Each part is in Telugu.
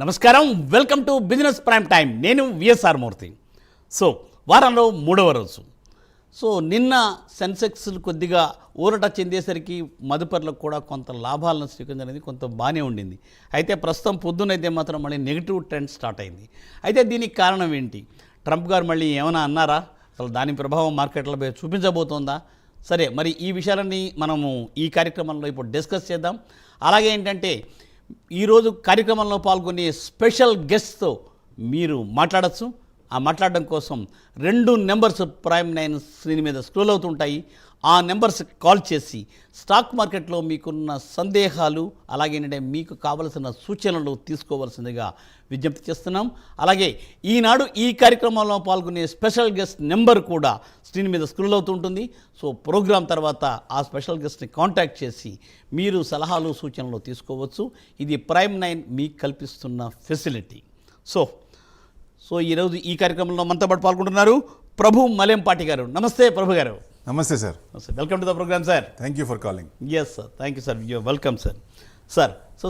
నమస్కారం, welcome to business prime time. నేను విఎస్ఆర్ మూర్తి. సో వారంలో మూడవ రోజు. సో నిన్న సెన్సెక్స్ కొద్దిగా ఊరట చెందేసరికి మదుపర్లకు కూడా కొంత లాభాలను స్వీకరించడానికి కొంత బాగానే ఉండింది. అయితే ప్రస్తుతం పొద్దునైతే మాత్రం మళ్ళీ నెగిటివ్ ట్రెండ్ స్టార్ట్ అయింది. అయితే దీనికి కారణం ఏంటి? ట్రంప్ గారు మళ్ళీ ఏమైనా అన్నారా? అసలు దాని ప్రభావం మార్కెట్లపై చూపించబోతోందా? సరే, మరి ఈ విషయాలన్నీ మనము ఈ కార్యక్రమంలో ఇప్పుడు డిస్కస్ చేద్దాం. అలాగే ఏంటంటే ఈరోజు కార్యక్రమంలో పాల్గొనే స్పెషల్ గెస్ట్తో మీరు మాట్లాడచ్చు. ఆ మాట్లాడడం కోసం 2 నెంబర్స్ ప్రైమ్ 9 స్క్రీన్ మీద స్క్రోల్ అవుతుంటాయి. ఆ నెంబర్స్ కాల్ చేసి స్టాక్ మార్కెట్లో మీకున్న సందేహాలు అలాగే మీకు కావలసిన సూచనలు తీసుకోవాల్సిందిగా విజ్ఞప్తి చేస్తున్నాం. అలాగే ఈనాడు ఈ కార్యక్రమంలో పాల్గొనే స్పెషల్ గెస్ట్ నెంబర్ కూడా స్క్రీన్ మీద స్క్రోల్ అవుతుంటుంది. సో ప్రోగ్రాం తర్వాత ఆ స్పెషల్ గెస్ట్ని కాంటాక్ట్ చేసి మీరు సలహాలు సూచనలు తీసుకోవచ్చు. ఇది ప్రైమ్ 9 మీకు కల్పిస్తున్న ఫెసిలిటీ. సో ఈరోజు ఈ కార్యక్రమంలో మనతో పాటు పాల్గొంటున్నారు ప్రభు మలెంపాటి గారు. నమస్తే ప్రభు గారు. నమస్తే sir. Welcome to the program sir. Thank you for calling. Yes sir, thank you sir. Your welcome sir.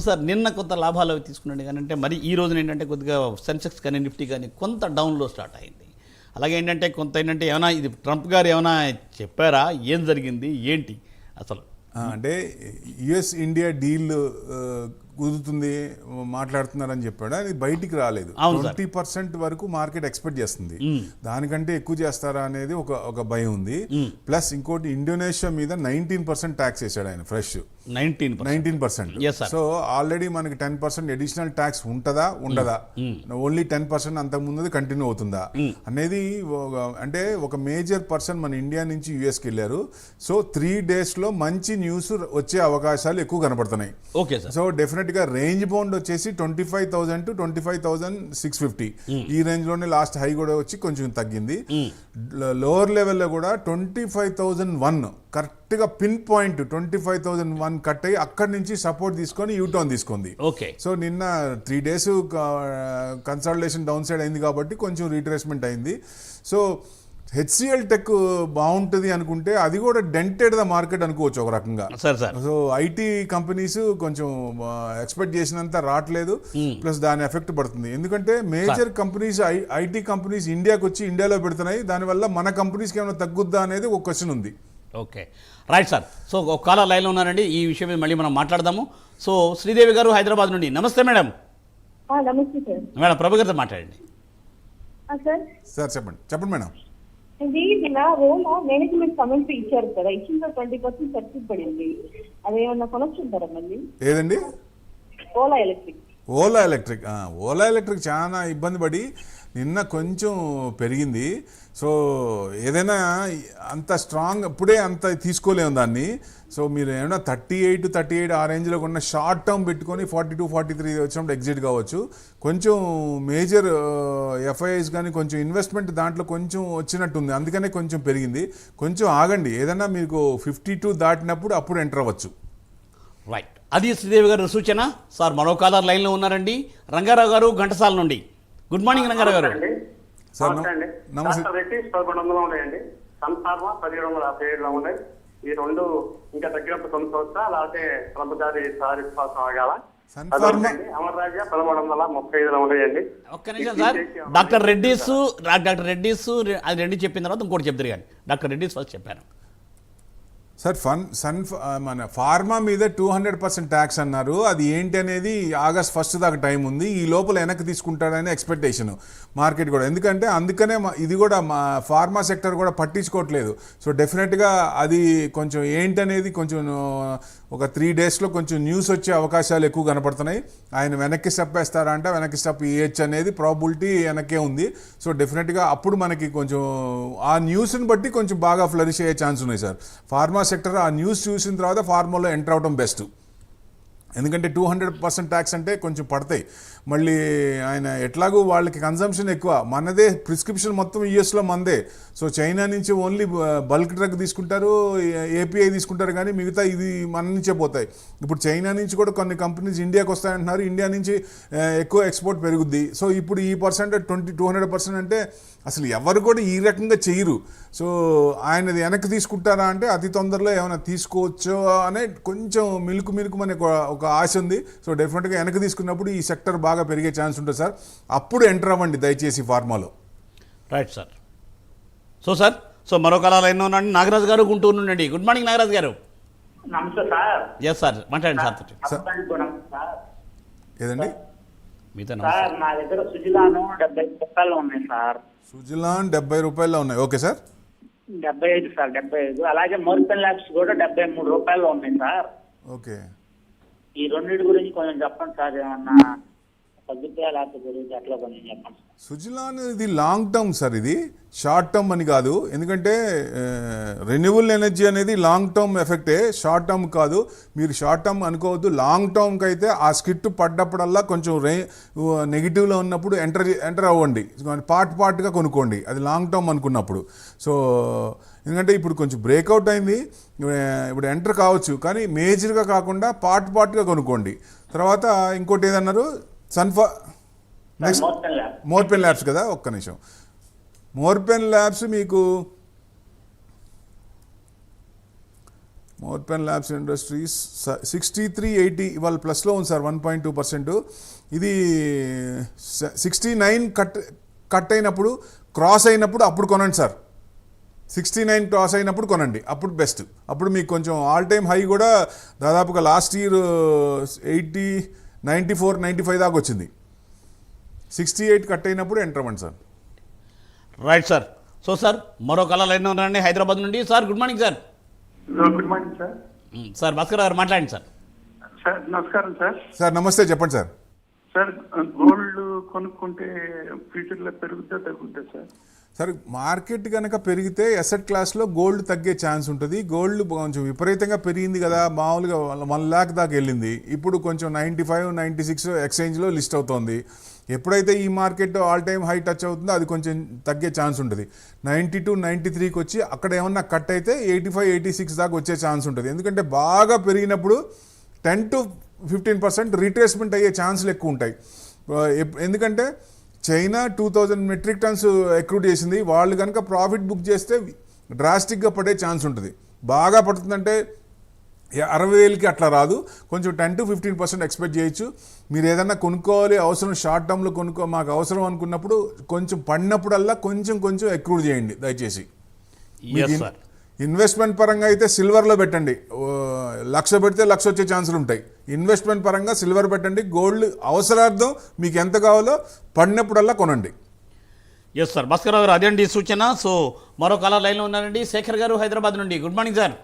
Sir నిన్న కొంత లాభాలు అవి తీసుకున్నాడు కానీ అంటే మరి ఈ రోజున ఏంటంటే కొద్దిగా సెన్సెక్స్ కానీ నిఫ్టీ కానీ కొంత డౌన్లో స్టార్ట్ అయింది. అలాగే ఏంటంటే కొంత ఏంటంటే ఏమైనా ఇది ట్రంప్ గారు ఏమైనా చెప్పారా? ఏం జరిగింది ఏంటి అసలు? అంటే యుఎస్ ఇండియా డీల్ కుదురుతుంది మాట్లాడుతున్నారని చెప్పాడు. అది బయటికి రాలేదు. 20% వరకు మార్కెట్ ఎక్స్పెక్ట్ చేస్తుంది. దానికంటే ఎక్కువ చేస్తారా అనేది ఒక భయం ఉంది. ప్లస్ ఇంకోటి ఇండోనేషియా మీద 19% ట్యాక్స్ వేసాడు ఆయన. ఫ్రెష్ 19%. సో ఆల్రెడీ మనకి 10% అడిషనల్ ట్యాక్స్ ఉంటుందా ఉండదా, ఓన్లీ 10% అంతకు ముందు కంటిన్యూ అవుతుందా అనేది అంటే ఒక మేజర్ పర్సన్ మన ఇండియా నుంచి యుఎస్కి వెళ్ళారు. సో 3 daysలో మంచి న్యూస్ వచ్చే అవకాశాలు ఎక్కువ కనపడుతున్నాయి. సో డెఫినెట్ గా రేంజ్ బౌండ్ వచ్చేసి 25,000 to 25,650 ఈ రేంజ్ లోనే లాస్ట్ హై కూడా వచ్చి కొంచెం తగ్గింది. లోవర్ లెవెల్లో కూడా 25,001 కరెక్ట్ గా పిన్ పాయింట్ 25,001 కట్ అయ్యి అక్కడి నుంచి సపోర్ట్ తీసుకొని యూటర్న్ తీసుకుంది. సో నిన్న 3 days కన్సల్టేషన్ డౌన్ సైడ్ అయింది కాబట్టి కొంచెం రీట్రేస్మెంట్ అయింది. సో హెచ్సిఎల్ టెక్ బాగుంటుంది అనుకుంటే అది కూడా డెంటెడ్ ద మార్కెట్ అనుకోవచ్చు ఒక రకంగా. సో ఐటీ కంపెనీస్ కొంచెం ఎక్స్పెక్ట్ చేసినంత రావట్లేదు. ప్లస్ దాని ఎఫెక్ట్ పడుతుంది. ఎందుకంటే మేజర్ కంపెనీస్ ఐటీ కంపెనీస్ ఇండియాకి వచ్చి ఇండియాలో పెడుతున్నాయి. దానివల్ల మన కంపెనీస్కి ఏమైనా తగ్గుద్దా అనేది ఒక క్వశ్చన్ ఉంది. Okay, right sir. సో ఒక కాలర్ లైన్లో ఉన్నారండి. ఈ విషయం మీద మళ్ళీ మనం మాట్లాడదాము. సో శ్రీదేవి గారు హైదరాబాద్ నుండి. నమస్తే మేడం. నమస్తే సార్. మేడం ప్రభు గారితో మాట్లాడండి. సార్ చెప్పండి మేడం. ఇది నిన్న ఓలా మేనేజ్మెంట్ కమెంట్ ఇచ్చారు కదా, ఇచ్చిన 20% సర్క్యూట్ పడింది. అదేమన్నా కొనొచ్చుంటారా మళ్ళీ? ఏదండి? ఓలా ఎలక్ట్రిక్ చాలా ఇబ్బంది పడి నిన్న కొంచెం పెరిగింది. సో ఏదైనా అంత స్ట్రాంగ్ ఇప్పుడే అంత తీసుకోలేము దాన్ని. సో మీరు ఏమైనా 38 ఆ రేంజ్లో ఉన్న షార్ట్ టర్మ్ పెట్టుకొని 42, 43 వచ్చినప్పుడు ఎగ్జిట్ కావచ్చు. కొంచెం మేజర్ ఎఫ్ఐఐస్ కానీ కొంచెం ఇన్వెస్ట్మెంట్ దాంట్లో కొంచెం వచ్చినట్టుంది, అందుకనే కొంచెం పెరిగింది. కొంచెం ఆగండి, ఏదైనా మీకు 52 దాటినప్పుడు అప్పుడు ఎంటర్ అవ్వచ్చు. రైట్, అది శ్రీదేవి గారు సూచన. సార్ మరో కాలర్ లైన్లో ఉన్నారండి. రంగారావు గారు ఘంటసాల నుండి. గుడ్ మార్నింగ్ రంగారావు గారు. సార్ నమస్తే. 1100 ఉన్నాయండి. సన్ఫార్మా 1757లో ఉన్నాయి. ఈ రెండు ఇంకా తగ్గినప్పుడు కొనుక్కోవచ్చా, లేకపోతే ప్రభుత్వారి ఆగాల? అమర్ రాజా 1335లో ఉన్నాయండి. ఒక్క నిమిషం సార్. డాక్టర్ రెడ్డిస్ అది రెండు చెప్పిన తర్వాత ఇంకోటి చెప్తారు కానీ డాక్టర్ రెడ్డిస్ ఫస్ట్ చెప్పాను. సార్ మన ఫార్మా మీద 200% ట్యాక్స్ అన్నారు. అది ఏంటి అనేది ఆగస్ట్ 1 దాకా టైం ఉంది. ఈ లోపల వెనక్కి తీసుకుంటాడని ఎక్స్పెక్టేషన్ మార్కెట్ కూడా. అందుకనే ఇది కూడా మా ఫార్మా సెక్టర్ కూడా పట్టించుకోవట్లేదు. సో డెఫినెట్గా అది కొంచెం ఏంటనేది కొంచెం ఒక 3 daysలో కొంచెం న్యూస్ వచ్చే అవకాశాలు ఎక్కువ కనపడుతున్నాయి. ఆయన వెనక్కి స్టెప్ వేస్తారా అంటే వెనక్కి స్టెప్ ఇవ్వచ్చు అనేది ప్రాబిలిటీ వెనక్కే ఉంది. సో డెఫినెట్గా అప్పుడు మనకి కొంచెం ఆ న్యూస్ని బట్టి కొంచెం బాగా ఫ్లరిష్ అయ్యే ఛాన్స్ ఉన్నాయి సార్. ఫార్మా సెక్టర్ ఆ న్యూస్ చూసిన తర్వాత ఫార్మాలో ఎంటర్ అవడం బెస్ట్. ఎందుకంటే 200% ట్యాక్స్ అంటే కొంచెం పడతాయి. మళ్ళీ ఆయన ఎట్లాగూ వాళ్ళకి కన్సంప్షన్ ఎక్కువ. మనదే ప్రిస్క్రిప్షన్ మొత్తం యూఎస్లో మందే. సో చైనా నుంచి ఓన్లీ బల్క్ డ్రగ్ తీసుకుంటారు, ఏపీఐ తీసుకుంటారు, కానీ మిగతా ఇది మన నుంచే పోతాయి. ఇప్పుడు చైనా నుంచి కూడా కొన్ని కంపెనీస్ ఇండియాకి వస్తాయంటున్నారు. ఇండియా నుంచి ఎక్కువ ఎక్స్పోర్ట్ పెరుగుద్ది. సో ఇప్పుడు ఈ 200% అంటే అసలు ఎవరు కూడా ఈ రకంగా చేయరు. సో ఆయనది వెనక్కి తీసుకుంటారా అంటే అతి తొందరలో ఏమైనా తీసుకోవచ్చో అనే కొంచెం మిలుకు అనే ఒక ఒక ఆశ ఉంది. సో డెఫినెట్గా వెనక్కి తీసుకున్నప్పుడు ఈ సెక్టర్ బాగా పెరిగే ఛాన్స్ ఉంటుంది సార్. అప్పుడు ఎంటర్ అవ్వండి దయచేసి ఫార్మాలో. Right sir. సో మరో కళ లైన్లో ఉన్నాండి నాగరాజు గారు గుంటూరు నుండి. గుడ్ మార్నింగ్ నాగరాజు గారు. నమస్తే సార్. ఎస్ సార్, మాట్లాడండి సార్ తోటి. ఏదండి మీతో సార్ నా దగ్గర సుజిలాను 70 రూపాయలు ఉన్నాయి సార్. సుజిలాన్ 70 రూపాయల్లో ఉన్నాయి. Okay sir. 75 సార్, 75. అలాగే మోర్పెన్ ల్యాబ్స్ కూడా 73 రూపాయలు ఉన్నాయి సార్. ఓకే. ఈ రెండింటి గురించి కొంచెం చెప్పండి సార్. ఏమన్నా తగ్గుతాయా లేకపోతే గురించి అట్లా కొంచెం చెప్పండి. సుజిలాన్ ఇది లాంగ్ టర్మ్ సార్, ఇది షార్ట్ టర్మ్ అని కాదు. ఎందుకంటే రెన్యూవబుల్ ఎనర్జీ అనేది లాంగ్ టర్మ్ ఎఫెక్టే, షార్ట్ టర్మ్ కాదు. మీరు షార్ట్ టర్మ్ అనుకోవద్దు. లాంగ్ టర్మ్కి అయితే ఆ స్కిట్ పడ్డప్పుడల్లా కొంచెం నెగిటివ్లో ఉన్నప్పుడు ఎంటర్ అవ్వండి, పార్ట్గా కొనుక్కోండి, అది లాంగ్ టర్మ్ అనుకున్నప్పుడు. సో ఎందుకంటే ఇప్పుడు కొంచెం బ్రేక్అవుట్ అయింది, ఇప్పుడు ఎంటర్ కావచ్చు, కానీ మేజర్గా కాకుండా పార్ట్గా కొనుక్కోండి. తర్వాత ఇంకోటి ఏదన్నారు నెక్స్ట్ మోర్పెన్ ల్యాబ్స్ కదా, ఒక్క నిమిషం. మోర్పెన్ ల్యాబ్స్ మీకు మోర్పెన్ ల్యాబ్స్ ఇండస్ట్రీస్ 63.80 ఇవాళ ప్లస్లో ఉంది సార్, 1.2%. ఇది 69 కట్ అయినప్పుడు, క్రాస్ అయినప్పుడు అప్పుడు కొనండి సార్. 69 క్రాస్ అయినప్పుడు కొనండి, అప్పుడు బెస్ట్. అప్పుడు మీకు కొంచెం ఆల్ టైమ్ హై కూడా దాదాపుగా లాస్ట్ ఇయర్ 94, 95 దాకా వచ్చింది. 68 కట్ అయినప్పుడు ఎంటర్ అవ్వండి సార్. Right sir. సార్ మరో కళ లైన్లో ఉన్నారండి హైదరాబాద్ నుండి. Sir good morning sir. Good morning sir. Sir Bhaskar గారు మాట్లాడండి సార్. సార్ నమస్కారం సార్. సార్ నమస్తే, చెప్పండి సార్. సార్ గోల్డ్ కొనుక్కుంటే ఫ్యూచర్లో పెరుగుద్దా తగ్గుద్దా సార్? సార్ మార్కెట్ కనుక పెరిగితే అసెట్ క్లాస్లో గోల్డ్ తగ్గే ఛాన్స్ ఉంటుంది. గోల్డ్ కొంచెం విపరీతంగా పెరిగింది కదా, మామూలుగా 1 lakh దాకా వెళ్ళింది. ఇప్పుడు కొంచెం 95, 96 ఎక్స్చేంజ్లో లిస్ట్ అవుతోంది. ఎప్పుడైతే ఈ market all time high touch అవుతుందో అది కొంచెం తగ్గే ఛాన్స్ ఉంటుంది. 92, 93కి వచ్చి అక్కడ ఏమన్నా కట్ అయితే 85, 86 దాకా వచ్చే ఛాన్స్ ఉంటుంది. ఎందుకంటే బాగా పెరిగినప్పుడు 10 to 15% రీట్రేస్మెంట్ అయ్యే ఛాన్సులు ఎక్కువ ఉంటాయి. ఎందుకంటే చైనా 2000 మెట్రిక్ టన్స్ ఎక్రూట్ చేసింది. వాళ్ళు కనుక ప్రాఫిట్ బుక్ చేస్తే డ్రాస్టిక్గా పడే ఛాన్స్ ఉంటుంది. బాగా పడుతుందంటే 60,000కి అట్లా రాదు, కొంచెం 10 to 15% ఎక్స్పెక్ట్ చేయొచ్చు. మీరు ఏదన్నా కొనుక్కోవాలి, అవసరం షార్ట్ టర్మ్లో మాకు అవసరం అనుకున్నప్పుడు కొంచెం పడినప్పుడల్లా కొంచెం ఎక్రూట్ చేయండి దయచేసి. ఇన్వెస్ట్మెంట్ పరంగా అయితే సిల్వర్లో పెట్టండి. 1,00,000 పెడితే 1,00,000 వచ్చే ఛాన్సులు ఉంటాయి. ఇన్వెస్ట్మెంట్ పరంగా సిల్వర్ పెట్టండి. గోల్డ్ అవసరార్థం మీకు ఎంత కావాలో పడినప్పుడల్లా కొనండి. ఎస్ సార్, భాస్కర్ గారు అదేంటి సూచన. సో మరో కళ లైన్లో ఉన్నారండి శేఖర్ గారు హైదరాబాద్ నుండి. Good morning sir.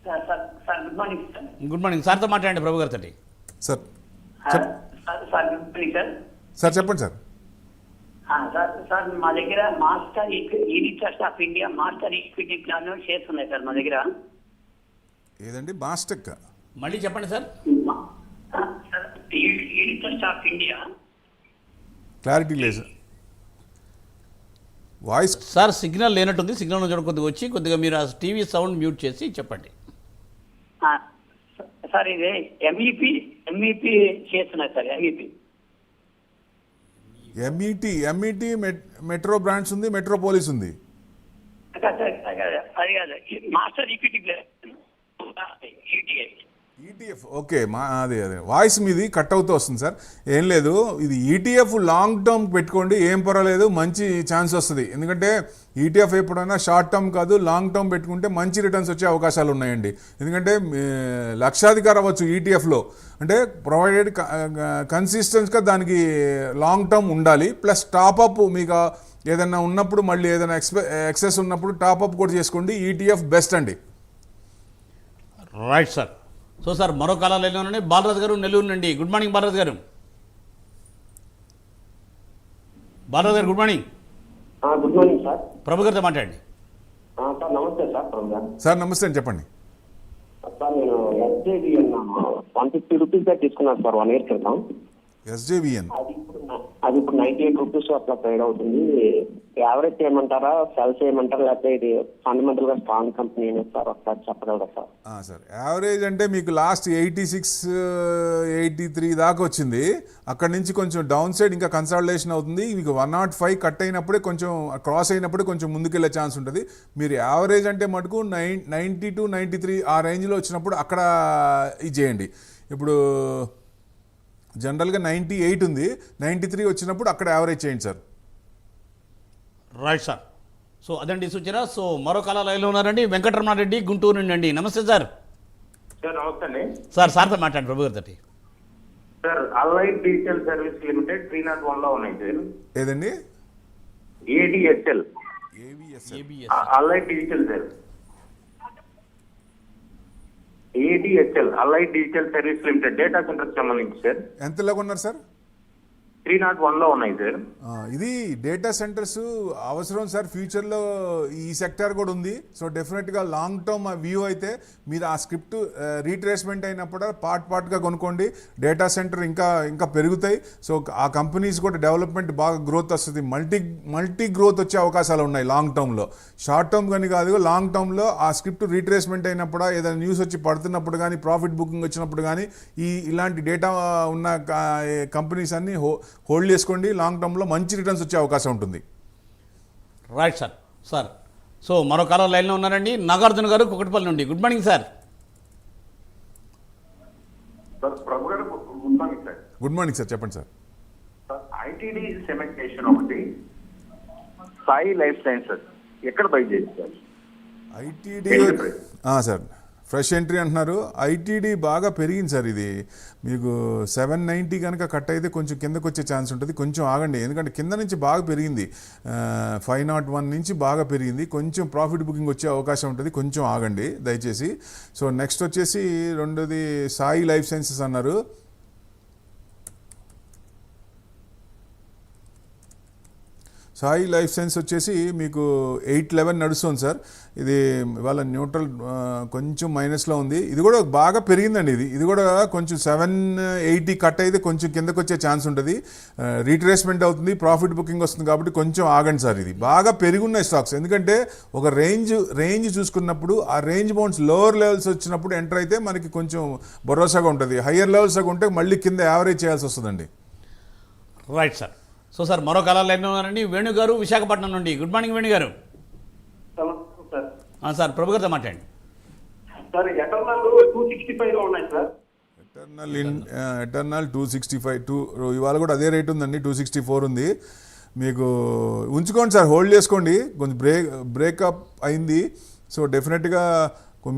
Sir good morning sir. Good morning సార్తో మాట్లాడండి ప్రభు గారితో. Sir sir good morning sir. Sir చెప్పండి సార్. సార్ మా దగ్గర master unit trust of India master equity plan shares ఉన్నాయి సార్ మా దగ్గర. ఏదండి మాస్టెక్? మళ్ళీ చెప్పండి sir. Unit trust of India. Clarity లేదు వాయిస్. సార్ సిగ్నల్ లేనట్టుంది, సిగ్నల్ నుంచి కొద్దిగా వచ్చి కొద్దిగా మీరు ఆ టీవీ సౌండ్ మ్యూట్ చేసి చెప్పండి. సార్ ఇది ఎంఈపీ షేర్స్ ఉన్నాయి సార్. ఎంఈటీ మెట్రో బ్రాండ్స్ ఉంది, మెట్రోపోలిస్ ఉంది. అది కాదు, మాస్టర్ ఈక్విటీ ఈటీఎఫ్. ఓకే, అదే వాయిస్ మీది కట్ అవుతూ వస్తుంది సార్. ఏం లేదు, ఇది ఈటీఎఫ్ లాంగ్ టర్మ్ పెట్టుకోండి, ఏం పర్వాలేదు, మంచి ఛాన్స్ వస్తుంది. ఎందుకంటే ఈటీఎఫ్ ఎప్పుడైనా షార్ట్ టర్మ్ కాదు, లాంగ్ టర్మ్ పెట్టుకుంటే మంచి రిటర్న్స్ వచ్చే అవకాశాలు ఉన్నాయండి. ఎందుకంటే లక్షాధికారి అవ్వచ్చు ఈటీఎఫ్లో, అంటే ప్రొవైడెడ్ కన్సిస్టెన్స్గా దానికి లాంగ్ టర్మ్ ఉండాలి. ప్లస్ టాపప్ మీకు ఏదైనా ఉన్నప్పుడు, మళ్ళీ ఏదైనా ఎక్సెస్ ఉన్నప్పుడు టాపప్ కూడా చేసుకోండి. ఈటీఎఫ్ బెస్ట్ అండి. Right sir. సో సార్ మరో కాలాలు ఎన్నో ఉన్నాయి. బాలరాజు గారు నెల్లూరు నుండి. గుడ్ మార్నింగ్ బాలరాజు గారు. బాలరాజు గారు good morning. Good morning sir. Prabhu గారితో మాట్లాడండి. సార్ నమస్తే సార్. ప్రభు గారు సార్ నమస్తే అండి, చెప్పండి. సార్ నేను ఎస్జేవిఎన్ 150 రూపీస్ దాకా తీసుకున్నాను సార్ 1 year క్రితం. ఎస్జేవిఎన్ అది ఇప్పుడు 98 రూపీస్ అట్లా ట్రేడ్ అవుతుంది. యావరేజ్ చేయమంటారా, సెల్ చేయమంటారా, లేకపోతే ఇది ఫండమెంటల్ గా స్ట్రాంగ్ కంపెనీ సార్, ఒకసారి చెప్పగలరా సార్? సార్ యావరేజ్ అంటే మీకు లాస్ట్ 86, 83 దాకా వచ్చింది. అక్కడ నుంచి కొంచెం డౌన్ సైడ్ ఇంకా కన్సాలిడేషన్ అవుతుంది. మీకు 105 కట్ అయినప్పుడే, కొంచెం క్రాస్ అయినప్పుడే కొంచెం ముందుకెళ్ళే ఛాన్స్ ఉంటుంది. మీరు యావరేజ్ అంటే మటుకు 92, 93 ఆ రేంజ్లో వచ్చినప్పుడు అక్కడ ఇది చేయండి. ఇప్పుడు జనరల్గా 98 ఉంది, 93 వచ్చినప్పుడు అక్కడ యావరేజ్ చేయండి సార్. Right sir. సో అదండి సూచన. సో మరో కాల లైన్లో ఉన్నారండి వెంకటరమణారెడ్డి గుంటూరు నుండి అండి. నమస్తే సార్. సార్ నమస్తే అండి. సార్తో మాట్లాడండి ప్రభు గారితో. Sir allied digital service limited 301 లో ఉన్నాయి సార్. ఏదండి? ADSL allied digital sir. ADSL allied digital service limited data centre సంబంధించి సార్. ఎంతలో కొన్నారు సార్? 301 లో ఉన్నాయి సార్. ఇది డేటా సెంటర్స్ అవసరం సార్, ఫ్యూచర్లో ఈ సెక్టార్ కూడా ఉంది. సో డెఫినెట్గా లాంగ్ టర్మ్ వ్యూ అయితే మీరు ఆ స్క్రిప్ట్ రీట్రేస్మెంట్ అయినప్పుడు పార్ట్గా కొనుక్కోండి. డేటా సెంటర్ ఇంకా పెరుగుతాయి. సో ఆ కంపెనీస్ కూడా డెవలప్మెంట్ బాగా గ్రోత్ వస్తుంది. మల్టీ గ్రోత్ వచ్చే అవకాశాలు ఉన్నాయి లాంగ్ టర్మ్లో. షార్ట్ టర్మ్ కానీ కాదు, లాంగ్ టర్మ్లో ఆ స్క్రిప్ట్ రీట్రేస్మెంట్ అయినప్పుడు, ఏదైనా న్యూస్ వచ్చి పడుతున్నప్పుడు కానీ, ప్రాఫిట్ బుకింగ్ వచ్చినప్పుడు కానీ ఇలాంటి డేటా ఉన్న కంపెనీస్ అన్ని హోల్డ్ చేసుకోండి. లాంగ్ టర్మ్లో మంచి రిటర్న్స్ వచ్చే అవకాశం ఉంటుంది. Right sir. సో మరో కాలర్ లైన్లో ఉన్నారండి నాగార్జున గారు కుకట్పల్లి నుండి. Good morning sir. ప్రభు గారు good morning sir. Good morning sir, చెప్పండి సార్. ఐటీడీ సెమెంటేషన్ ఒకటి, సాయి లైఫ్ సైన్సెస్ ఎక్కడ బై చేయాలి sir? ITD sir fresh entry అంటున్నారు. ఐటీడీ బాగా పెరిగింది సార్. ఇది మీకు 790 కనుక కట్ అయితే కొంచెం కిందకు వచ్చే ఛాన్స్ ఉంటుంది. కొంచెం ఆగండి, ఎందుకంటే కింద నుంచి బాగా పెరిగింది. 501 నుంచి బాగా పెరిగింది. కొంచెం ప్రాఫిట్ బుకింగ్ వచ్చే అవకాశం ఉంటుంది. కొంచెం ఆగండి దయచేసి. సో నెక్స్ట్ వచ్చేసి రెండోది సాయి లైఫ్ సైన్సెస్ అన్నారు. సాయి లైఫ్ సైన్స్ వచ్చేసి మీకు 811 నడుస్తుంది సార్. ఇది ఇవాళ న్యూట్రల్ కొంచెం మైనస్లో ఉంది. ఇది కూడా బాగా పెరిగిందండి. ఇది కూడా కొంచెం 780 కట్ అయితే కొంచెం కిందకు వచ్చే ఛాన్స్ ఉంటుంది. రీట్రేస్మెంట్ అవుతుంది, ప్రాఫిట్ బుకింగ్ వస్తుంది. కాబట్టి కొంచెం ఆగండి సార్. ఇది బాగా పెరుగున్నాయి స్టాక్స్. ఎందుకంటే ఒక రేంజ్ చూసుకున్నప్పుడు ఆ రేంజ్ బౌండ్స్ లోవర్ లెవెల్స్ వచ్చినప్పుడు ఎంటర్ అయితే మనకి కొంచెం భరోసాగా ఉంటుంది. హయ్యర్ లెవెల్స్ ఉంటే మళ్ళీ కింద యావరేజ్ చేయాల్సి వస్తుందండి. Right sir. సో సార్ మరో కాలర్ లైన్లో ఉన్నారండి వేణు గారు విశాఖపట్నం నుండి. గుడ్ మార్నింగ్ వేణు గారు. సార్ ప్రభు గారితో మాట్లాడండి. సార్ ఎటర్నల్ 265 లో ఉన్నాయి సార్. ఎటర్నల్ 265 ఇవాళ కూడా అదే రేట్ ఉందండి. 264 ఉంది. మీకు ఉంచుకోండి సార్, హోల్డ్ చేసుకోండి. కొంచెం బ్రేకప్ అయింది. సో డెఫినెట్గా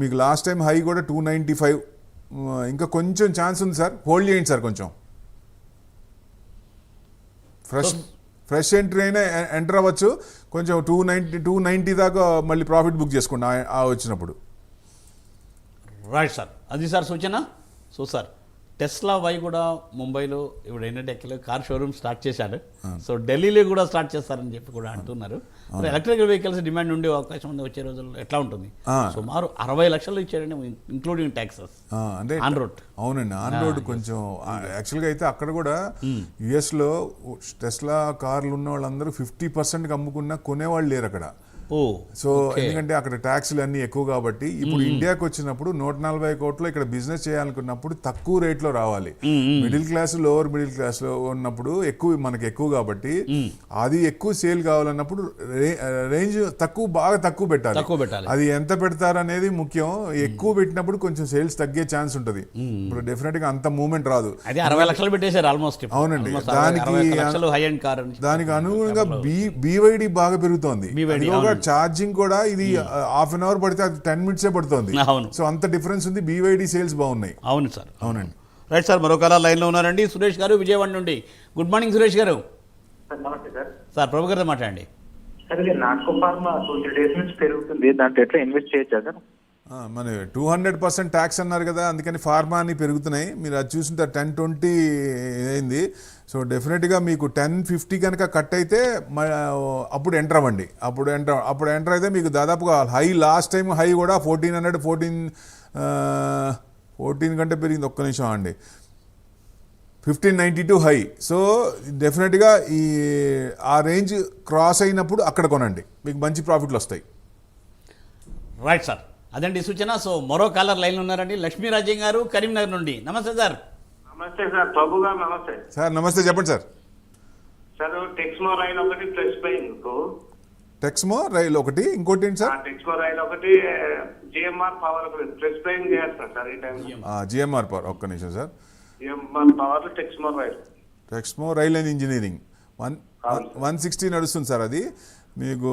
మీకు లాస్ట్ టైం హై కూడా 295, ఇంకా కొంచెం ఛాన్స్ ఉంది సార్. హోల్డ్ చేయండి సార్. కొంచెం ఫ్రెష్ ఎంట్రీ అయినా ఎంటర్ అవ్వచ్చు. కొంచెం 290 దాకా మళ్ళీ ప్రాఫిట్ బుక్ చేసుకోండి వచ్చినప్పుడు. Right sir. అది సార్ సూచన. సో సార్ టెస్లా వై కూడా ముంబైలో ఇప్పుడు ఏంటంటే కార్ షోరూమ్ స్టార్ట్ చేశాడు. సో ఢిల్లీలో కూడా స్టార్ట్ చేస్తారని చెప్పి కూడా అంటున్నారు. మరి ఎలక్ట్రికల్ వెహికల్స్ డిమాండ్ ఉండే అవకాశం ఉంది వచ్చే రోజుల్లో. ఎట్లా ఉంటుంది? సుమారు 60 లక్షలు ఇచ్చారండి ఇంక్లూడింగ్ ట్యాక్సెస్ అంటే ఆన్ రోడ్. అవునండి, ఆన్ రోడ్ కొంచెం యాక్చువల్గా అయితే అక్కడ కూడా యుఎస్లో టెస్లా కార్లు ఉన్న వాళ్ళందరూ 50% అమ్ముకున్నా కొనేవాళ్ళు లేరు అక్కడ. సో ఎందుకంటే అక్కడ ట్యాక్స్లు అన్నీ ఎక్కువ కాబట్టి ఇప్పుడు ఇండియాకి వచ్చినప్పుడు 140 కోట్లు ఇక్కడ బిజినెస్ చేయాలనుకున్నప్పుడు తక్కువ రేట్లో రావాలి. Middle class lower middle class లో ఉన్నప్పుడు మనకి ఎక్కువ కాబట్టి అది ఎక్కువ సేల్ కావాలన్నప్పుడు రేంజ్ బాగా తక్కువ పెట్టాలి. అది ఎంత పెడతారు అనేది ముఖ్యం. ఎక్కువ పెట్టినప్పుడు కొంచెం సేల్స్ తగ్గే ఛాన్స్ ఉంటుంది. ఇప్పుడు డెఫినెట్ గా అంత మూవ్మెంట్ రాదు. 60 లక్షలు పెట్టేశారు ఆల్మోస్ట్. అవునండి, దానికి అనుగుణంగా BYD బాగా పెరుగుతోంది. ఛార్జింగ్ కూడా ఇది హాఫ్ అన్ అవర్ పడితే అది 10 minutes పడుతుంది. సో అంత డిఫరెన్స్ ఉంది. BYD సేల్స్ బాగున్నాయి. అవును సార్, అవునండి. Right sir. మరో కాల లైన్లో ఉన్నారండి సురేష్ గారు విజయవాడ నుండి. గుడ్ మార్నింగ్ సురేష్ గారు. నమస్తే సార్. సార్ ప్రభు గారితో మాట్లాడండి. సార్ ఇది నాట్కో ఫార్మా 2-3 days నుంచి పెరుగుతుంది, దాంట్లో ఎట్లా ఇన్వెస్ట్ చేయొచ్చా సార్? మన 200% ట్యాక్స్ అన్నారు కదా, అందుకని ఫార్మా అని పెరుగుతున్నాయి. మీరు అది చూసింటే 10-20 అయింది. సో డెఫినెట్గా మీకు 10-50 కనుక కట్ అయితే అప్పుడు ఎంటర్ అవ్వండి. అప్పుడు ఎంటర్ అయితే మీకు దాదాపుగా హై లాస్ట్ టైం హై కూడా 14 కంటే పెరిగింది. ఒక్క నిమిషం అండి, 1592 హై. సో డెఫినెట్గా ఆ రేంజ్ క్రాస్ అయినప్పుడు అక్కడ కొనండి, మీకు మంచి ప్రాఫిట్లు వస్తాయి. రైట్ సార్, అదండి సూచన. సో మరో కాలర్ లైన్లో ఉన్నారండి లక్ష్మీరాజ్యం గారు కరీంనగర్ నుండి. నమస్తే సార్. నమస్తే సార్. ప్రభు గారు నమస్తే సార్. నమస్తే, చెప్పండి సార్. సార్ టెక్స్మో రైన్ ఒకటి ప్లస్ బై ఇంకో టెక్స్మో రైల్ ఒకటి, ఇంకోటి ఏంటి సార్? టెక్స్మో రైల్ ఒకటి, జిఎంఆర్ పవర్ ఒకటి. ప్రెస్ ప్లేయింగ్ చేస్తారు సార్ ఈ టైంలో. జిఎంఆర్ పవర్, ఒక్క నిమిషం sir. GMR power, Texmo rail. Texmo rail and engineering 160 నడుస్తుంది సార్. అది మీకు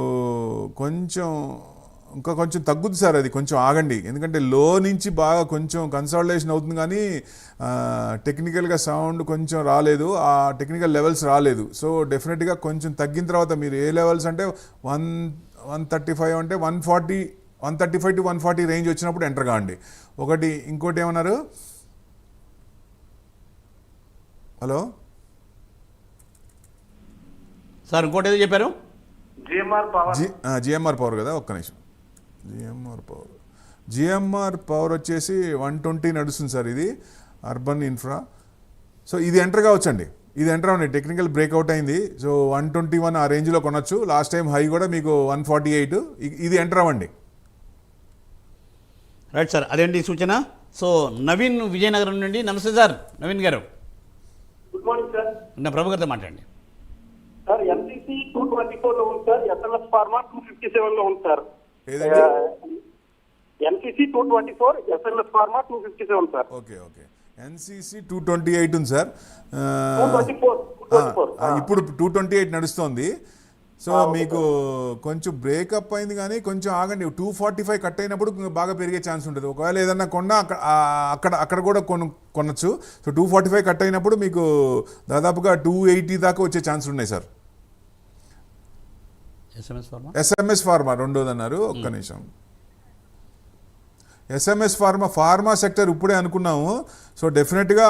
ఇంకా కొంచెం తగ్గుద్ది సార్, అది కొంచెం ఆగండి. ఎందుకంటే లో నుంచి బాగా కొంచెం కన్సాలిడేషన్ అవుతుంది, కానీ టెక్నికల్గా సౌండ్ కొంచెం రాలేదు, ఆ టెక్నికల్ లెవెల్స్ రాలేదు. సో డెఫినెట్గా కొంచెం తగ్గిన తర్వాత మీరు ఏ లెవెల్స్ అంటే 135 అంటే 135 to 140 రేంజ్ వచ్చినప్పుడు ఎంటర్ కాండి. ఒకటి, ఇంకోటి ఏమన్నారు? హలో సార్ ఇంకోటి ఏదో చెప్పారు? జిఎంఆర్ పవర్ కదా, ఒక్క నిమిషం. జిఎంఆర్ పవర్ వచ్చేసి 120 నడుస్తుంది సార్. ఇది అర్బన్ ఇన్ఫ్రా. సో ఇది ఎంటర్ కావచ్చండి, ఇది ఎంటర్ అవ్వండి. టెక్నికల్ బ్రేక్అవుట్ అయింది. సో 121 ఆ రేంజ్లో కొనొచ్చు. లాస్ట్ టైం హై కూడా మీకు 148. ఇది ఎంటర్ అవ్వండి. రైట్ సార్, అదేంటి సూచన. సో నవీన్ విజయనగరం నుండి. నమస్తే సార్ నవీన్ గారు. Good morning sir. నా ప్రభు గారితో మాట్లాడండి సార్. ఎంసీసీ 224 లో ఉంది సార్. ఎస్ఎల్ఎస్ ఫార్మా 257 లో ఉంది sir. NCC 224, SLS pharma 257 sir. Okay. NCC 228 ఉంది సార్. 224. ఇప్పుడు 228 నడుస్తోంది. సో మీకు కొంచెం బ్రేకప్ అయింది, కానీ కొంచెం ఆగండి. 245 కట్ అయినప్పుడు బాగా పెరిగే ఛాన్స్ ఉంటుంది. ఒకవేళ ఏదన్నా కొన్నా అక్కడ కూడా కొనొచ్చు. సో 245 కట్ అయినప్పుడు మీకు దాదాపుగా 280 దాకా వచ్చే ఛాన్స్ ఉన్నాయి సార్. ఎస్ఎంఎస్ ఫార్మా రెండోది అన్నారు, ఒక్క నిమిషం. ఎస్ఎంఎస్ ఫార్మా సెక్టర్ ఇప్పుడే అనుకున్నాము. సో డెఫినెట్గా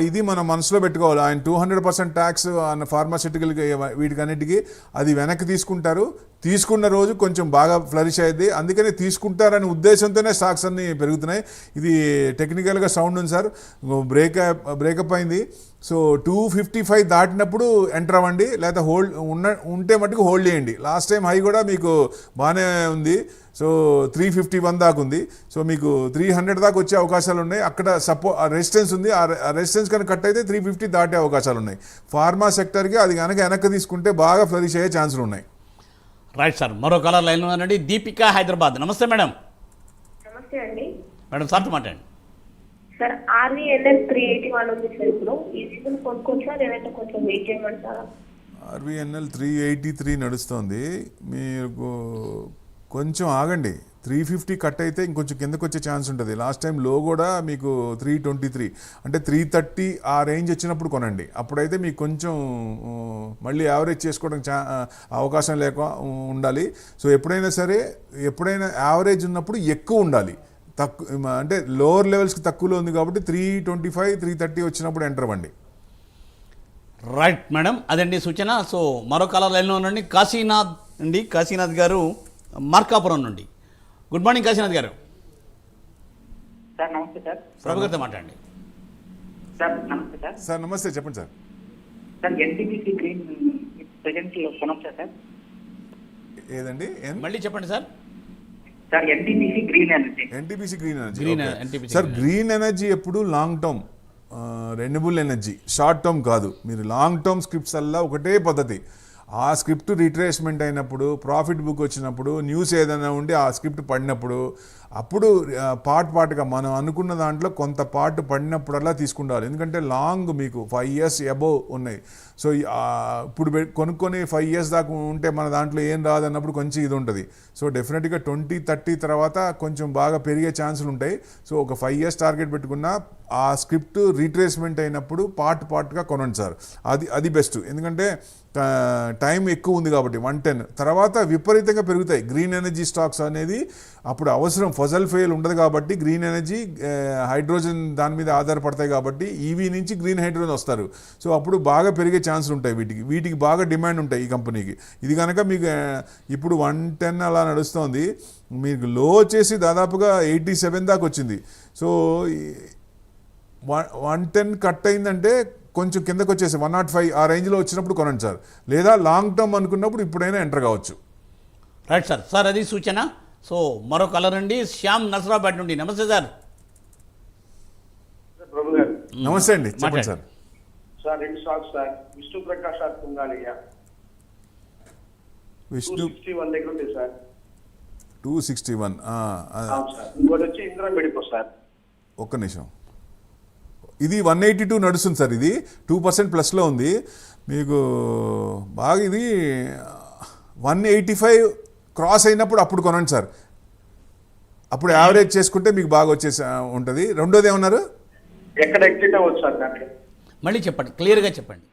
ఇది మనం మనసులో పెట్టుకోవాలి. ఆయన 200% ట్యాక్స్ అన్న ఫార్మాసిటికల్కి వీటికన్నిటికీ అది వెనక్కి తీసుకున్న రోజు కొంచెం బాగా ఫ్లరిష్ అయ్యింది. అందుకని తీసుకుంటారనే ఉద్దేశంతోనే స్టాక్స్ అన్నీ పెరుగుతున్నాయి. ఇది టెక్నికల్గా సౌండ్ ఉంది సార్. బ్రేకప్ అయింది. సో 255 దాటినప్పుడు ఎంటర్ అవ్వండి, లేదా ఉంటే మటుకు హోల్డ్ చేయండి. లాస్ట్ టైం హై కూడా మీకు బాగానే ఉంది. సో 351 దాకా ఉంది. సో మీకు 300 దాకా వచ్చే అవకాశాలు ఉన్నాయి. అక్కడ రెసిస్టెన్స్ ఉంది. ఆ రెసిస్టెన్స్ కనుక కట్ అయితే 350 దాటే అవకాశాలు ఉన్నాయి. ఫార్మా సెక్టర్కి అది కనుక వెనక్కి తీసుకుంటే బాగా ఫ్లరిష్ అయ్యే ఛాన్సులు ఉన్నాయి. రైట్ సార్, మరో కాలర్ లైన్లో ఉందండి. దీపిక, హైదరాబాద్. నమస్తే మేడం. నమస్తే అండి మేడం సార్తో మాట్లాడండి సార్. RVNL 381 ఉంది సార్. ఇప్పుడు ఈ సీజన్ కొనుక్కోవచ్చా లేదంటే కొంచెం వెయిట్ చేయమంటారా? RVNL 383 నడుస్తుంది. మీరు కొంచెం ఆగండి. 350 కట్ అయితే ఇంకొంచెం కిందకు వచ్చే ఛాన్స్ ఉంటుంది. లాస్ట్ టైం లో కూడా మీకు 323 అంటే 330 ఆ రేంజ్ వచ్చినప్పుడు కొనండి. అప్పుడైతే మీకు కొంచెం మళ్ళీ యావరేజ్ చేసుకోవడం అవకాశం లేక ఉండాలి. సో ఎప్పుడైనా యావరేజ్ ఉన్నప్పుడు ఎక్కువ ఉండాలి. అంటే లోవర్ లెవెల్స్కి తక్కువలో ఉంది కాబట్టి 325, 330 వచ్చినప్పుడు ఎంటర్ అవ్వండి. రైట్ మేడం, అదండి సూచన. సో మరో కాలర్ లైన్లో ఉండండి. కాశీనాథ్ అండి. కాశీనాథ్ గారు మార్కాపురం నుండి. గుడ్ మార్నింగ్ కాశీనాథ్ గారు. సార్ నమస్తే సార్. ప్రభు గారితో మాట్లాడండి సార్. నమస్తే సార్. సార్ నమస్తే, చెప్పండి sir. Sir NTPC green present కొనొచ్చా సార్? ఏదండి? మళ్ళీ చెప్పండి sir. Sir NTPC green energy. NTPC green energy sir. Green energy ఎప్పుడు long term renewable energy, short term కాదు. మీరు లాంగ్ టర్మ్ స్క్రిప్ట్స్ అలా ఒకటే పద్ధతి. ఆ స్క్రిప్ట్ రిట్రేస్మెంట్ అయినప్పుడు, ప్రాఫిట్ బుక్ వచ్చినప్పుడు, న్యూస్ ఏదైనా ఉండి ఆ స్క్రిప్ట్ పడినప్పుడు, అప్పుడు పార్ట్గా మనం అనుకున్న దాంట్లో కొంత పార్ట్ పడినప్పుడల్లా తీసుకుంటారు. ఎందుకంటే లాంగ్ మీకు 5 years అబోవ్ ఉన్నాయి. సో ఇప్పుడు కొనుక్కొని 5 years దాకా ఉంటే మన దాంట్లో ఏం రాదన్నప్పుడు కొంచెం ఇది ఉంటుంది. సో డెఫినెట్గా 2030 తర్వాత కొంచెం బాగా పెరిగే ఛాన్సులు ఉంటాయి. సో ఒక 5 years టార్గెట్ పెట్టుకున్న ఆ స్క్రిప్ట్ రీట్రేస్మెంట్ అయినప్పుడు పార్ట్గా కొనండి సార్. అది బెస్ట్. ఎందుకంటే టైం ఎక్కువ ఉంది కాబట్టి 110 తర్వాత విపరీతంగా పెరుగుతాయి గ్రీన్ ఎనర్జీ స్టాక్స్ అనేది. అప్పుడు అవసరం ఫజల్ ఫెయిల్ ఉండదు కాబట్టి గ్రీన్ ఎనర్జీ హైడ్రోజన్ దాని మీద ఆధారపడతాయి కాబట్టి ఈవీ నుంచి గ్రీన్ హైడ్రోజన్ వస్తారు. సో అప్పుడు బాగా పెరిగే ఛాన్సులు ఉంటాయి. వీటికి బాగా డిమాండ్ ఉంటాయి ఈ కంపెనీకి. ఇది కనుక మీకు ఇప్పుడు 110 అలా నడుస్తుంది. మీకు లో వచ్చేసి దాదాపుగా 87 దాకా వచ్చింది. సో 110 కట్ అయిందంటే కొంచెం కిందకు వచ్చేసి 105 ఆ రేంజ్లో వచ్చినప్పుడు కొనండి సార్. లేదా లాంగ్ టర్మ్ అనుకున్నప్పుడు ఇప్పుడైనా ఎంటర్ కావచ్చు. Right sir. సార్ అది సూచన. సో మరో కలర్ అండి. శ్యామ్ నసరాబాద్ నుండి. నమస్తే సార్. ప్రభు గారు నమస్తే అండి, చెప్పండి sir. Sir 2 stocks sir. Vishnu Prakash Kungalia. Vishnu 261 దగ్గర ఉంది సార్. 261. అవును సార్. ఇంకోటి వచ్చి ఇందిరా మెడికో సార్. ఒక్క నిమిషం. ఇది 182 నడుస్తుంది సార్. ఇది 2% ప్లస్లో ఉంది. మీకు బాగా ఇది 185 క్రాస్ అయినప్పుడు అప్పుడు కొనండి సార్. అప్పుడు యావరేజ్ చేసుకుంటే మీకు బాగా వచ్చేసి ఉంటుంది. రెండోది ఏమన్నారు? ఎక్కడ ఎగ్జిట్ అవ్వచ్చు సార్ దాంట్లో? మళ్ళీ చెప్పండి, క్లియర్గా చెప్పండి.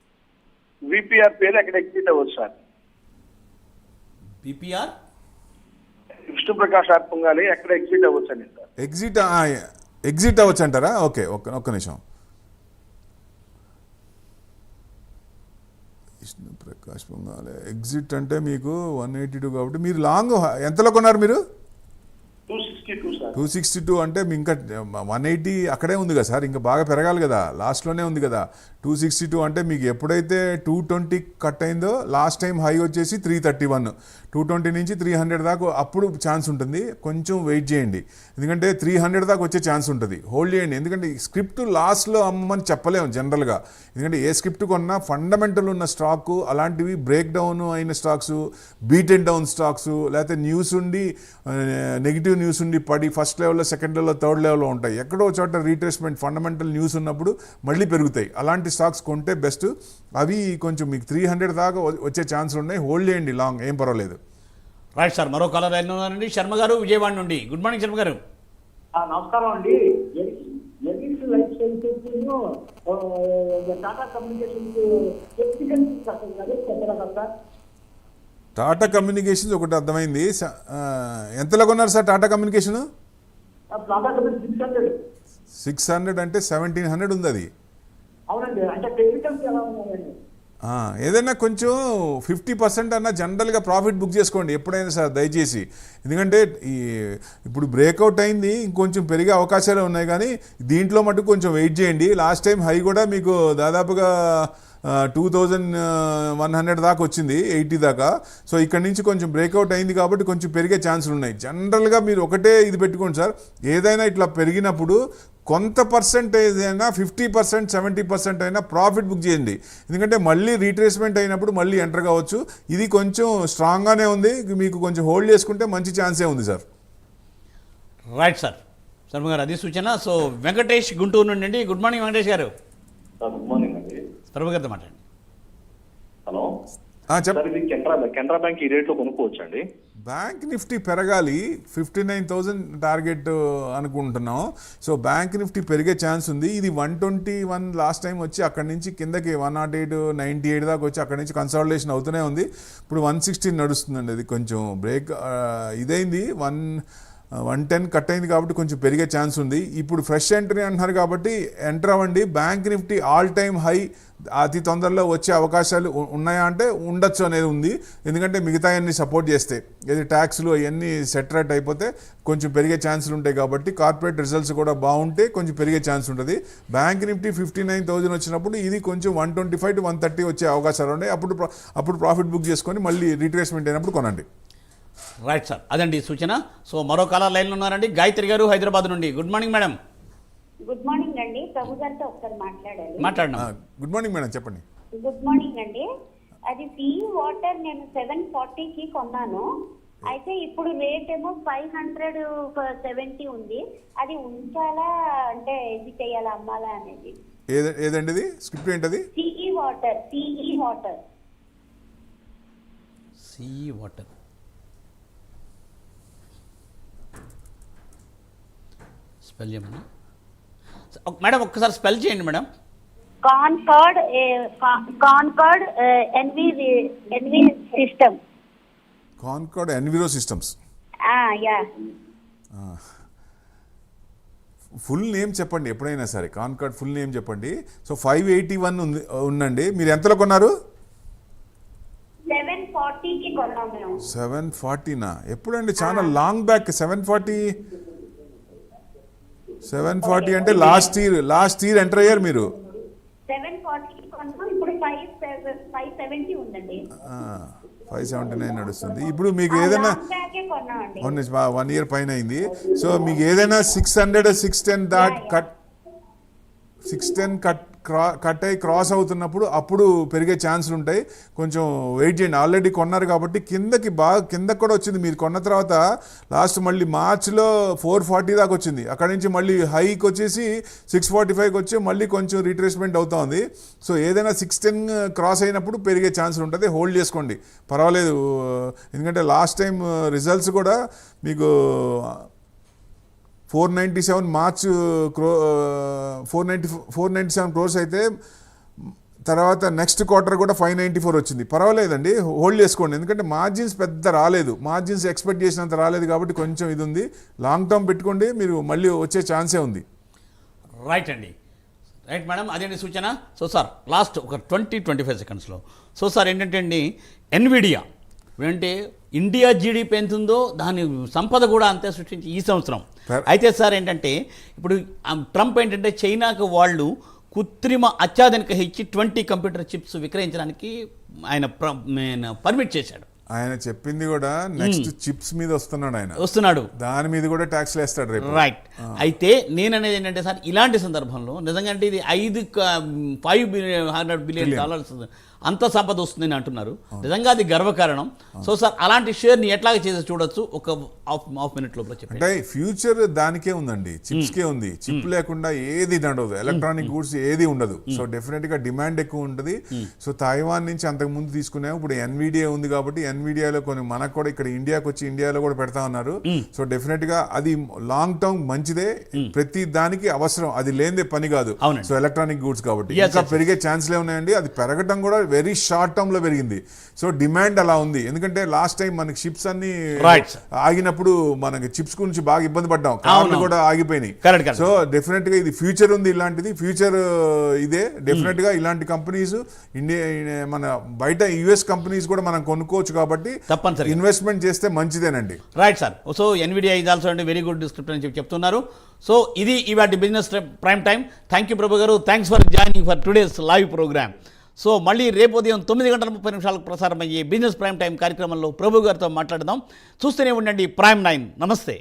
విపిఆర్ పేరు ఎక్కడ ఎగ్జిట్ అవ్వచ్చు సార్? పీపీఆర్ విష్ణు ప్రకాష్ ఆర్పుంగాలి ఎక్కడ ఎగ్జిట్ అవ్వచ్చు అని సార్. ఎగ్జిట్ అవ్వచ్చు అంటారా? ఓకే, ఒక్క నిమిషం. విష్ణు ప్రకాష్ పొంగాలి ఎగ్జిట్ అంటే మీకు 182 కాబట్టి మీరు లాంగ్ ఎంతలో కొన్నారు మీరు? 262 సార్. 262 అంటే మీ ఇంకా 180 అక్కడే ఉంది కదా సార్, ఇంకా బాగా పెరగాలి కదా, లాస్ట్లోనే ఉంది కదా. 262 అంటే మీకు ఎప్పుడైతే 220 కట్ అయిందో లాస్ట్ టైం హై వచ్చేసి 331, 220 నుంచి 300 దాకా అప్పుడు ఛాన్స్ ఉంటుంది. కొంచెం వెయిట్ చేయండి, ఎందుకంటే 300 దాకా వచ్చే ఛాన్స్ ఉంటుంది. హోల్డ్ చేయండి, ఎందుకంటే స్క్రిప్ట్ లాస్ట్లో అమ్మని చెప్పలేము జనరల్గా. ఎందుకంటే ఏ స్క్రిప్ట్ కొన్నా ఫండమెంటల్ ఉన్న స్టాకు అలాంటివి బ్రేక్ డౌన్ అయిన stocks, beat and down stocks, లేకపోతే న్యూస్ ఉండి నెగిటివ్ న్యూస్ ఉండి పడి ఫస్ట్ లెవెల్లో, సెకండ్ లెవెల్లో, థర్డ్ లెవెల్లో ఉంటాయి. ఎక్కడో చోట రీట్రేస్మెంట్ ఫండమెంటల్ న్యూస్ ఉన్నప్పుడు మళ్ళీ పెరుగుతాయి. అలాంటి స్టాక్స్ కొంటే బెస్ట్. అవి కొంచెం మీకు 300 దాకా వచ్చే ఛాన్స్ ఉన్నాయి. హోల్డ్ చేయండి లాంగ్, ఏం పర్వాలేదు. రైట్ సార్, మరో కాలర్ లైన్లో ఉన్నారండి. శర్మ గారు విజయవాడ నుండి. గుడ్ మార్నింగ్ శర్మ గారు. నమస్కారం అండి. ఎలిక్స్ లైఫ్ సైన్సెస్ టాటా కమ్యూనికేషన్స్ చెప్పగలరా సార్? టాటా కమ్యూనికేషన్స్ ఒకటి అర్థమైంది. ఎంతలో కొన్నారు sir Tata communication? Tata communication 600 అంటే 1700 ఉంది అది. అవునండి. అంటే టెక్నికల్స్ ఎలా ఉన్నాయండి? ఏదైనా కొంచెం 50% అన్న జనరల్గా ప్రాఫిట్ బుక్ చేసుకోండి ఎప్పుడైనా సార్ దయచేసి. ఎందుకంటే ఇప్పుడు బ్రేక్అవుట్ అయింది, ఇంకొంచెం పెరిగే అవకాశాలు ఉన్నాయి, కానీ దీంట్లో మటుకు కొంచెం వెయిట్ చేయండి. లాస్ట్ టైం హై కూడా మీకు దాదాపుగా 2100 దాకా వచ్చింది, 80 దాకా. సో ఇక్కడ నుంచి కొంచెం బ్రేక్అవుట్ అయింది కాబట్టి కొంచెం పెరిగే ఛాన్సులు ఉన్నాయి. జనరల్గా మీరు ఒకటే ఇది పెట్టుకోండి సార్, ఏదైనా ఇట్లా పెరిగినప్పుడు కొంత పర్సెంటేజ్ అయినా 50%, 70% అయినా ప్రాఫిట్ బుక్ చేయండి. ఎందుకంటే మళ్ళీ రీట్రేస్మెంట్ అయినప్పుడు మళ్ళీ ఎంటర్ కావచ్చు. ఇది కొంచెం స్ట్రాంగ్గానే ఉంది, మీకు కొంచెం హోల్డ్ చేసుకుంటే మంచి ఛాన్సే ఉంది సార్. రైట్ సార్, శర్మ గారు అది సూచన. సో వెంకటేష్ గుంటూరు నుండి అండి. గుడ్ మార్నింగ్ వెంకటేష్ గారు. గుడ్ మార్నింగ్ అండి. శర్మ గారితో మాట్లాడండి. హలో చెప్పండి. ఇది కెనరా బ్యాంక్ ఈ రేట్లో కొనుక్కోవచ్చు అండి? బ్యాంక్ నిఫ్టీ పెరగాలి, 59,000 టార్గెట్ అనుకుంటున్నాం. సో బ్యాంక్ నిఫ్టీ పెరిగే ఛాన్స్ ఉంది. ఇది 121 లాస్ట్ టైం వచ్చి అక్కడి నుంచి కిందకి 108, 98 దాకా వచ్చి అక్కడి నుంచి కన్సాలిడేషన్ అవుతూనే ఉంది. ఇప్పుడు 116 నడుస్తుందండి. అది కొంచెం బ్రేక్ ఇదైంది, 110 కట్ అయింది కాబట్టి కొంచెం పెరిగే ఛాన్స్ ఉంది. ఇప్పుడు ఫ్రెష్ ఎంట్రీ అంటున్నారు కాబట్టి ఎంటర్ అవ్వండి. Bank Nifty all time high అతి తొందరలో వచ్చే అవకాశాలు ఉన్నాయా అంటే ఉండొచ్చు అనేది ఉంది. ఎందుకంటే మిగతా అన్ని సపోర్ట్ చేస్తే, ఏది ట్యాక్స్లు అవన్నీ సెటరేట్ అయిపోతే కొంచెం పెరిగే ఛాన్సులు ఉంటాయి. కాబట్టి కార్పొరేట్ రిజల్ట్స్ కూడా బాగుంటే కొంచెం పెరిగే ఛాన్స్ ఉంటుంది. బ్యాంక్ నిఫ్టీ 59,000 వచ్చినప్పుడు ఇది కొంచెం 125 to 130 వచ్చే అవకాశాలు ఉన్నాయి. అప్పుడు ప్రాఫిట్ బుక్ చేసుకొని మళ్ళీ రీట్రేస్మెంట్ అయినప్పుడు కొనండి. రైట్ సార్, అదండి సూచన. సో మరో కాలర్ లైన్లో ఉన్నారండి. గాయత్రి గారు హైదరాబాద్ నుండి. Good morning madam. Good morning అండి. ప్రభు గారితో ఒకసారి మాట్లాడాలి. మాట్లాడండి. గుడ్ మార్నింగ్ మేడం, చెప్పండి. గుడ్ మార్నింగ్ అండి. అది సీ వాటర్ నేను 740కి కొన్నాను. అయితే ఇప్పుడు రేట్ ఏమో 570 ఉంది. అది ఉంచాలా అంటే ఇది చేయాలా, అమ్మాలా అనేది? ఏదండి ఇది స్క్రిప్ట్ ఏంటది? CE water. CE water. Spell చేయమన్నా మేడం, ఒక్కసారి స్పెల్ చేయండి madam. Concord NV system. Concord Enviro Systems. Yeah. Full name చెప్పండి ఎప్పుడైనా సరే. కాన్కార్డ్ ఫుల్ నేమ్ చెప్పండి. సో 581 ఉందండి. మీరు ఎంతలో కొన్నారు? 740కి కొన్నాం మేము. 740నా? ఎప్పుడండి? చాలా లాంగ్ బ్యాక్. 740 అంటే లాస్ట్ ఇయర్ ఎంటర్ అయ్యారు మీరు. 740కి కొన్నాం. ఇప్పుడు 570 ఉందండి. 579 నడుస్తుంది. ఇప్పుడు మీకు ఏదైనా 1 ఇయర్ పైన అయింది. సో మీకు ఏదైనా 600, 610 దాట్ కట్ 610 కట్ అయ్యి క్రాస్ అవుతున్నప్పుడు అప్పుడు పెరిగే ఛాన్సులు ఉంటాయి. కొంచెం వెయిట్ చేయండి. ఆల్రెడీ కొన్నారు కాబట్టి కిందకి కూడా వచ్చింది. మీరు కొన్న తర్వాత లాస్ట్ మళ్ళీ మార్చ్లో 440 దాకా వచ్చింది. అక్కడి నుంచి మళ్ళీ హైకి వచ్చేసి 645కి వచ్చి మళ్ళీ కొంచెం రీట్రేస్మెంట్ అవుతా ఉంది. సో ఏదైనా 610 క్రాస్ అయినప్పుడు పెరిగే ఛాన్సులు ఉంటుంది. హోల్డ్ చేసుకోండి, పర్వాలేదు. ఎందుకంటే లాస్ట్ టైం రిజల్ట్స్ కూడా మీకు 497 మార్చ్ 497 క్రోర్స్ అయితే తర్వాత నెక్స్ట్ క్వార్టర్ కూడా 594 వచ్చింది. పర్వాలేదండి, హోల్డ్ చేసుకోండి. ఎందుకంటే మార్జిన్స్ పెద్ద రాలేదు, మార్జిన్స్ ఎక్స్పెక్ట్ చేసినంత రాలేదు కాబట్టి కొంచెం ఇది ఉంది. లాంగ్ టర్మ్ పెట్టుకోండి, మీరు మళ్ళీ వచ్చే ఛాన్సే ఉంది. రైట్ అండి, రైట్ మేడం, అదేంటి సూచన. సో సార్ లాస్ట్ ఒక 20-25 సెకండ్స్లో సో సార్ ఏంటంటే అండి, ఎన్విడియా అంటే ఇండియా జీడిపి ఎంత ఉందో దాని సంపద కూడా అంతే సృష్టించి ఈ సంవత్సరం. అయితే సార్ ఏంటంటే ఇప్పుడు ట్రంప్ ఏంటంటే చైనాకు వాళ్ళు కృత్రిమ అత్యాధునిక H20 కంప్యూటర్ చిప్స్ విక్రయించడానికి ఆయన పర్మిట్ చేశాడు. ఆయన చెప్పింది కూడా నెక్స్ట్ చిప్స్ మీద వస్తున్నాడు, దాని మీద కూడా ట్యాక్స్ వేస్తాడు రేపు. రైట్. అయితే నేను అనేది ఏంటంటే సార్, ఇలాంటి సందర్భంలో నిజంగా అంటే ఇది $500 బిలియన్ అంత సంపద వస్తుందని అంటున్నారు. నిజంగా అది గర్వకారణం. సో సార్ అలాంటి షేర్ని ఎట్లాగ చేసి చూడొచ్చు, ఒక హాఫ్ మినిట్ లోపల చెప్పండి. అంటే ఫ్యూచర్ దానికే ఉందండి, చిప్స్కే ఉంది. చిప్ లేకుండా ఏది నడవదు, ఎలక్ట్రానిక్ గూడ్స్ ఏది ఉండదు. సో డెఫినెట్గా డిమాండ్ ఎక్కువ ఉంటుంది. సో తైవాన్ నుంచి అంతకుముందు తీసుకున్నాము, ఇప్పుడు ఎన్విడియా ఉంది కాబట్టి ఎన్విడియాలో కొన్ని మనకు కూడా ఇక్కడ ఇండియాకి వచ్చి ఇండియాలో కూడా పెడతా ఉన్నారు. సో డెఫినెట్గా అది లాంగ్ టర్మ్ మంచిదే, ప్రతి దానికి అవసరం, అది లేనిదే పని కాదు. సో ఎలక్ట్రానిక్ గూడ్స్ కాబట్టి ఇంకా పెరిగే ఛాన్స్లే ఉన్నాయండి. అది పెరగటం కూడా వెరీ షార్ట్ టర్మ్ లో పెరిగింది. సో డిమాండ్ అలా ఉంది. ఎందుకంటే లాస్ట్ టైం మనకి చిప్స్ అన్ని ఆగినప్పుడు మనకి చిప్స్ గురించి బాగా ఇబ్బంది పడ్డాం, కార్లు కూడా ఆగిపోయినాయి. సో డెఫినెట్ గా ఇది ఫ్యూచర్ ఉంది, ఇలాంటిది ఫ్యూచర్ ఇదే. డెఫినెట్ గా ఇలాంటి కంపెనీస్ ఇండియా మన బయట యుఎస్ కంపెనీస్ కూడా మనం కొనుక్కోవచ్చు కాబట్టి తప్పనిసరిగా ఇన్వెస్ట్మెంట్ చేస్తే మంచిదేనండి. Right sir. So Nvidia is also అంటే వెరీ గుడ్ డిస్క్రిప్షన్ అని చెప్తున్నారు. సో ఇది ఇవాటి business prime time. Thank you Prabhu గారు, thanks for joining for today's live program. So మళ్ళీ రేపు ఉదయం 9:30 ప్రసారం అయ్యే బిజినెస్ ప్రైమ్ టైం కార్యక్రమంలో ప్రభు గారితో మాట్లాడదాం. చూస్తూనే ఉండండి ప్రైమ్ 9. నమస్తే.